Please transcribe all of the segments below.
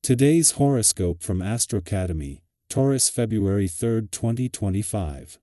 Today's horoscope from AstroCademy, Taurus, February 3, 2025.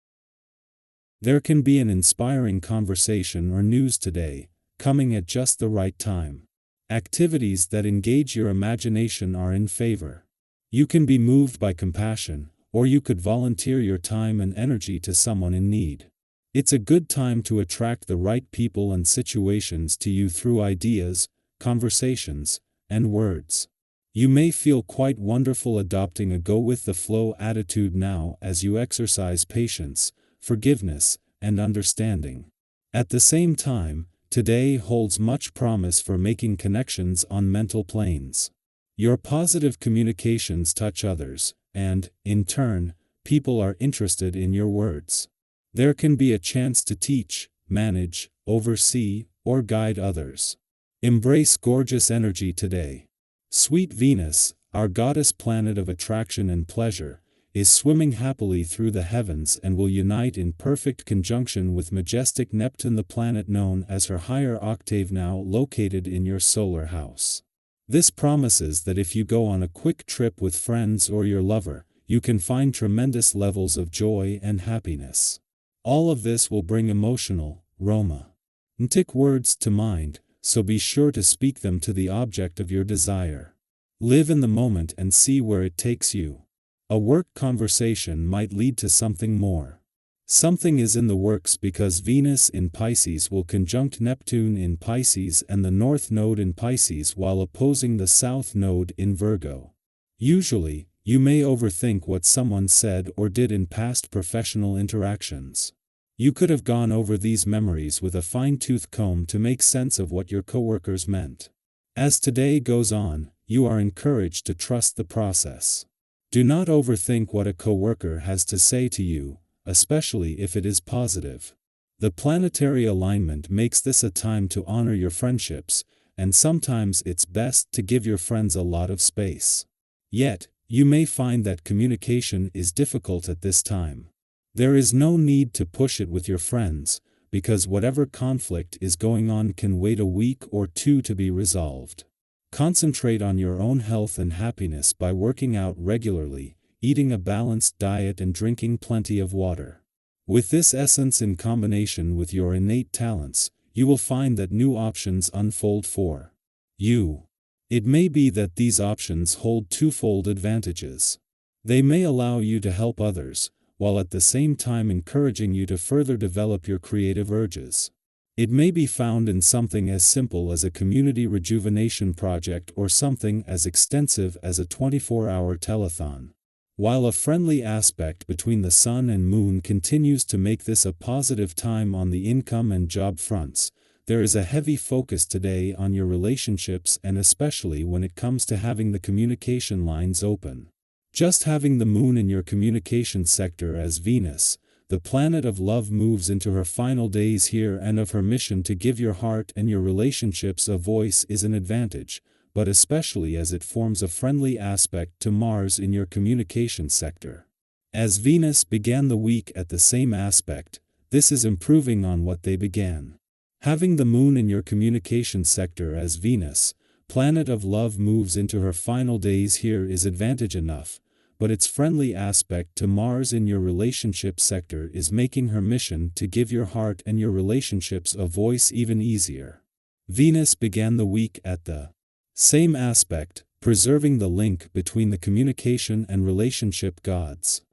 There can be an inspiring conversation or news today, coming at just the right time. Activities that engage your imagination are in favor. You can be moved by compassion, or you could volunteer your time and energy to someone in need. It's a good time to attract the right people and situations to you through ideas, conversations, and words. You may feel quite wonderful adopting a go-with-the-flow attitude now as you exercise patience, forgiveness, and understanding. At the same time, today holds much promise for making connections on mental planes. Your positive communications touch others, and, in turn, people are interested in your words. There can be a chance to teach, manage, oversee, or guide others. Embrace gorgeous energy today. Sweet Venus, our goddess planet of attraction and pleasure, is swimming happily through the heavens and will unite in perfect conjunction with majestic Neptune, the planet known as her higher octave, now located in your solar house. This promises that if you go on a quick trip with friends or your lover, you can find tremendous levels of joy and happiness. All of this will bring emotional, romantic words to mind, so be sure to speak them to the object of your desire. Live in the moment and see where it takes you. A work conversation might lead to something more. Something is in the works because Venus in Pisces will conjunct Neptune in Pisces and the North Node in Pisces while opposing the South Node in Virgo. Usually, you may overthink what someone said or did in past professional interactions. You could have gone over these memories with a fine-tooth comb to make sense of what your coworkers meant. As today goes on, you are encouraged to trust the process. Do not overthink what a coworker has to say to you, especially if it is positive. The planetary alignment makes this a time to honor your friendships, and sometimes it's best to give your friends a lot of space. Yet, you may find that communication is difficult at this time. There is no need to push it with your friends, because whatever conflict is going on can wait a week or two to be resolved. Concentrate on your own health and happiness by working out regularly, eating a balanced diet and drinking plenty of water. With this essence in combination with your innate talents, you will find that new options unfold for you. It may be that these options hold twofold advantages. They may allow you to help others, while at the same time encouraging you to further develop your creative urges. It may be found in something as simple as a community rejuvenation project or something as extensive as a 24-hour telethon. While a friendly aspect between the Sun and Moon continues to make this a positive time on the income and job fronts, there is a heavy focus today on your relationships, and especially when it comes to having the communication lines open. Just having the Moon in your communication sector as Venus, the planet of love, moves into her final days here and of her mission to give your heart and your relationships a voice is an advantage, but especially as it forms a friendly aspect to Mars in your communication sector. As Venus began the week at the same aspect, this is improving on what they began. Having the Moon in your communication sector as Venus, planet of love, moves into her final days here is advantage enough, but its friendly aspect to Mars in your relationship sector is making her mission to give your heart and your relationships a voice even easier. Venus began the week at the same aspect, preserving the link between the communication and relationship gods.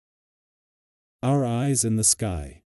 Our eyes in the sky.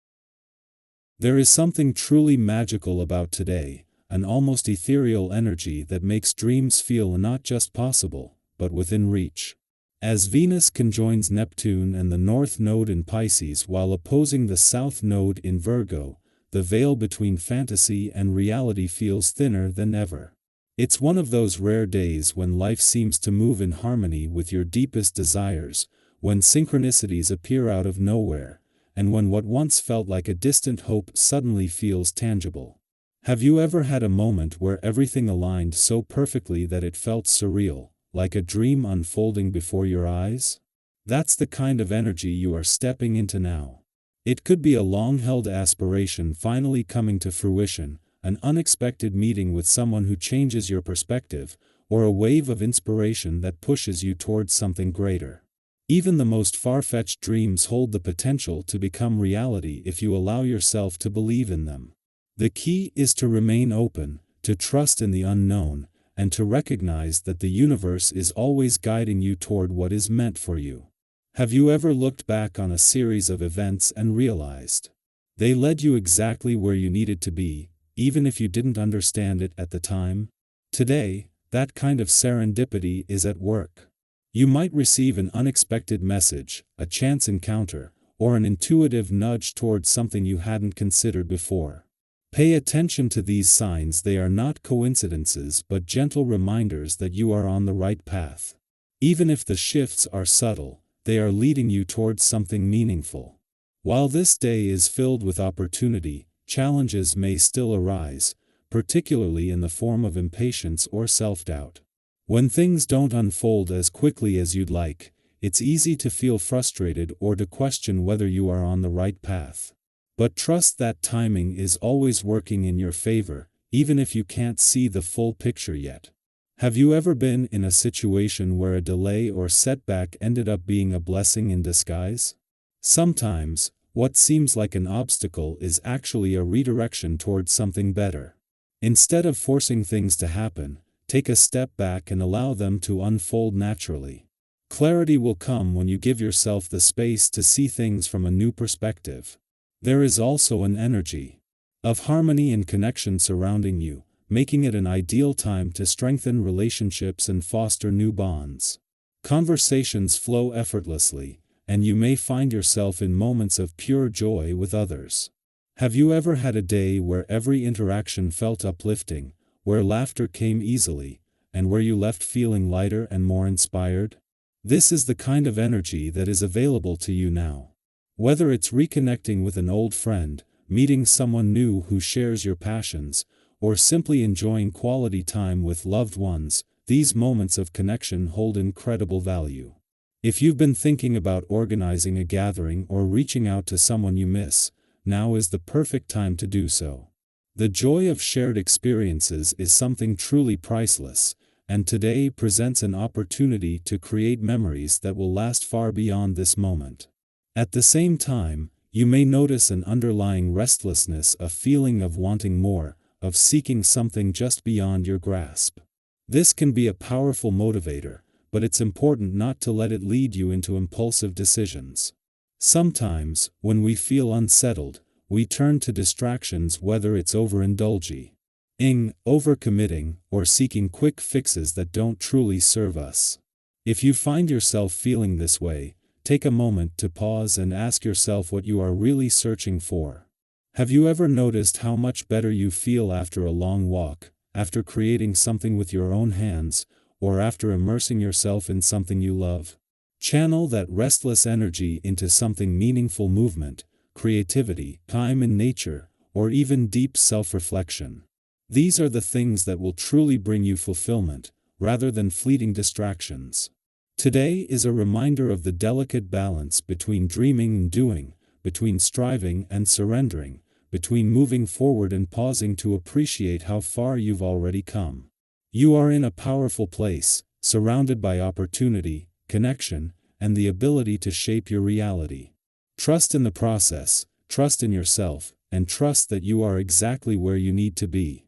There is something truly magical about today, an almost ethereal energy that makes dreams feel not just possible, but within reach. As Venus conjoins Neptune and the North Node in Pisces while opposing the South Node in Virgo, the veil between fantasy and reality feels thinner than ever. It's one of those rare days when life seems to move in harmony with your deepest desires, when synchronicities appear out of nowhere, and when what once felt like a distant hope suddenly feels tangible. Have you ever had a moment where everything aligned so perfectly that it felt surreal, like a dream unfolding before your eyes? That's the kind of energy you are stepping into now. It could be a long-held aspiration finally coming to fruition, an unexpected meeting with someone who changes your perspective, or a wave of inspiration that pushes you towards something greater. Even the most far-fetched dreams hold the potential to become reality if you allow yourself to believe in them. The key is to remain open, to trust in the unknown, and to recognize that the universe is always guiding you toward what is meant for you. Have you ever looked back on a series of events and realized they led you exactly where you needed to be, even if you didn't understand it at the time? Today, that kind of serendipity is at work. You might receive an unexpected message, a chance encounter, or an intuitive nudge towards something you hadn't considered before. Pay attention to these signs. They are not coincidences but gentle reminders that you are on the right path. Even if the shifts are subtle, they are leading you towards something meaningful. While this day is filled with opportunity, challenges may still arise, particularly in the form of impatience or self-doubt. When things don't unfold as quickly as you'd like, it's easy to feel frustrated or to question whether you are on the right path. But trust that timing is always working in your favor, even if you can't see the full picture yet. Have you ever been in a situation where a delay or setback ended up being a blessing in disguise? Sometimes, what seems like an obstacle is actually a redirection towards something better. Instead of forcing things to happen, take a step back and allow them to unfold naturally. Clarity will come when you give yourself the space to see things from a new perspective. There is also an energy of harmony and connection surrounding you, making it an ideal time to strengthen relationships and foster new bonds. Conversations flow effortlessly, and you may find yourself in moments of pure joy with others. Have you ever had a day where every interaction felt uplifting, where laughter came easily, and where you left feeling lighter and more inspired? This is the kind of energy that is available to you now. Whether it's reconnecting with an old friend, meeting someone new who shares your passions, or simply enjoying quality time with loved ones, these moments of connection hold incredible value. If you've been thinking about organizing a gathering or reaching out to someone you miss, now is the perfect time to do so. The joy of shared experiences is something truly priceless, and today presents an opportunity to create memories that will last far beyond this moment. At the same time, you may notice an underlying restlessness, a feeling of wanting more, of seeking something just beyond your grasp. This can be a powerful motivator, but it's important not to let it lead you into impulsive decisions. Sometimes, when we feel unsettled, we turn to distractions, whether it's overindulging, overcommitting, or seeking quick fixes that don't truly serve us. If you find yourself feeling this way, take a moment to pause and ask yourself what you are really searching for. Have you ever noticed how much better you feel after a long walk, after creating something with your own hands, or after immersing yourself in something you love? Channel that restless energy into something meaningful: movement, creativity, time in nature, or even deep self-reflection. These are the things that will truly bring you fulfillment, rather than fleeting distractions. Today is a reminder of the delicate balance between dreaming and doing, between striving and surrendering, between moving forward and pausing to appreciate how far you've already come. You are in a powerful place, surrounded by opportunity, connection, and the ability to shape your reality. Trust in the process, trust in yourself, and trust that you are exactly where you need to be.